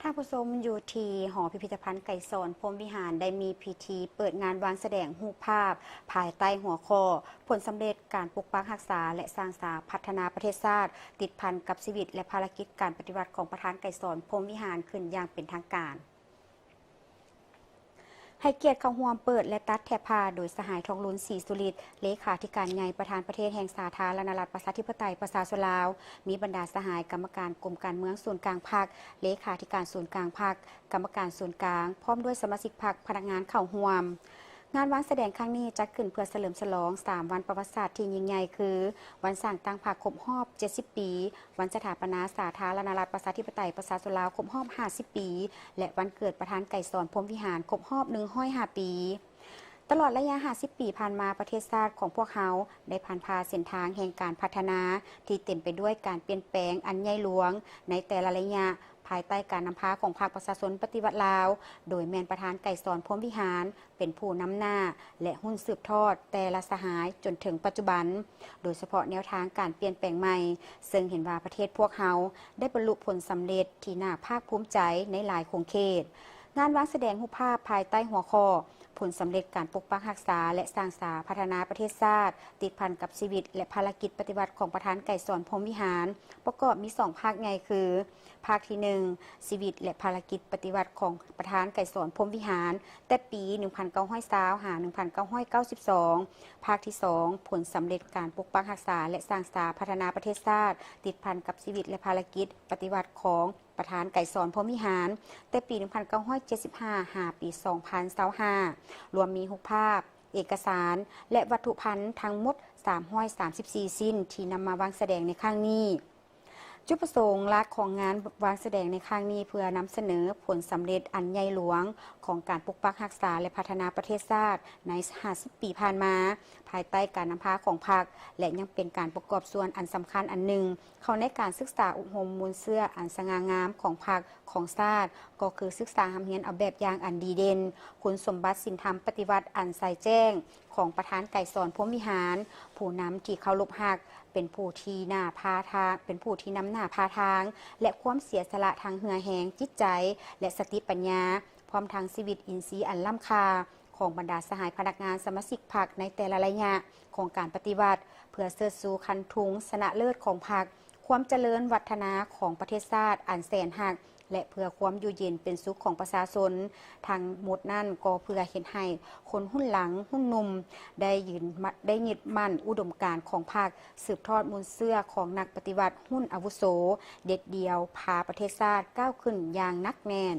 ท่านผู้ชมอยู่ที่หอพิพิธภัณฑ์ไก่สอนพรหมวิหารได้มีพิธีเปิดงานวางแสดงรูปภาพภายใต้หัวข้อผลสำเร็จการปกปักรักษาและสร้างสรรค์พัฒนาประเทศชาติติดพันกับชีวิตและภารกิจการปฏิบัติของประธานไก่สอนพรหมวิหารขึ้นอย่างเป็นทางการให้เกียรติเข้าร่วมเปิดและตัดแถบผ้าโดยสหายทองลุ้นศรีสุริตเลขาธิการใหญ่ประธานประเทศแห่งสาธารณรัฐประชาธิปไตยประชาชนลาวมีบรรดาสหายกรรมการกรมการเมืองส่วนกลางภาคเลขาธิการส่วนกลางภาคกรรมการส่วนกลางพร้อมด้วยสมาชิกพรรคพนักงานเข้าร่วมงานวางแสดงครั้งนี้จัดขึ้นเพื่อเฉลิมฉลอง3วันประวัติศาสตร์ที่ยิ่งใหญ่คือวันสร้างตั้งพรรคครบรอบ70ปีวันสถาปนาสาธารณรัฐประชาธิปไตยประชาชนลาวครบรอบ50ปีและวันเกิดประธานไก่สอนพรหมวิหารครบรอบ105ปีตลอดระยะ50ปีผ่านมาประเทศชาติของพวกเขาได้ผ่านพาเส้นทางแห่งการพัฒนาที่เต็มไปด้วยการเปลี่ยนแปลงอันใหญ่หลวงในแต่ละระยะภายใต้การนำพาของภาคประชาชนปฏิวัติลาวโดยแมนประธานไก่สอนพรหมวิหารเป็นผู้นำหน้าและหุ้นสืบทอดแต่ละสหายจนถึงปัจจุบันโดยเฉพาะแนวทางการเปลี่ยนแปลงใหม่ซึ่งเห็นว่าประเทศพวกเขาได้บรรลุผลสำเร็จที่น่าภาคภูมิใจในหลายโครงเขตงานวางแสดงรูปภาพภายใต้หัวข้อผลสำเร็จการปกปักรักษาและสร้างสรรค์พัฒนาประเทศชาติติดพันกับชีวิตและภารกิจปฏิบัติของประธานไก่สอนพรหมวิหารประกอบมี2ภาคใหญ่คือภาคที่1ชีวิตและภารกิจปฏิบัติของประธานไก่สอนพรหมวิหารแต่ปี1920หา1992ภาคที่2ผลสำเร็จการปกปักรักษาและสร้างสรรค์พัฒนาประเทศชาติติดพันกับชีวิตและภารกิจปฏิบัติของประธานไก่สอนพรหมวิหารแต่ปี1975หาปี2025รวมมี6ภาพเอกสารและวัตถุพันธ์ทั้งหมด334ชิ้นที่นำมาวางแสดงในครั้งนี้จุดประสงค์หลักของงานวางแสดงในครั้งนี้เพื่อนำเสนอผลสำเร็จอันใหญ่หลวงของการปกปักรักษาและพัฒนาประเทศชาติใน50ปีผ่านมาภายใต้การนำพาของพรรคและยังเป็นการประกอบส่วนอันสำคัญอันหนึ่งเข้าในการศึกษาอบรมมูลเสื้ออันสง่างามของพรรคของชาติก็คือศึกษาหำเฮียนเอาแบบอย่างอันดีเด่นคุณสมบัติศีลธรรมปฏิวัติอันใส่แจ้งของประธานไก่สอนพรหมวิหารผู้นำที่เคารพฮักเป็นผู้ที่นำหน้าพาทางและความเสียสละทางเหือแหงจิตใจและสติปัญญาพร้อมทางชีวิตอินทรีย์อันล้ำค่าของบรรดาสหายพนักงานสมาชิกพรรคในแต่ละระยะของการปฏิบัติเพื่อเสริฐสู่คันทุงชนะเลิศของพรรคความเจริญวัฒนาของประเทศชาติอันแสนหักและเพื่อความอยู่เย็นเป็นสุขของประชาชนทางหมดนั่นก็เพื่อเห็นให้คนหุ้นหลังหุ้นนุ่มได้ยึดมั่นอุดมการณ์ของพรรคสืบทอดมูลเสื้อของนักปฏิวัติหุ้นอาวุโสเด็ดเดียวพาประเทศชาติก้าวขึ้นอย่างนักแน่น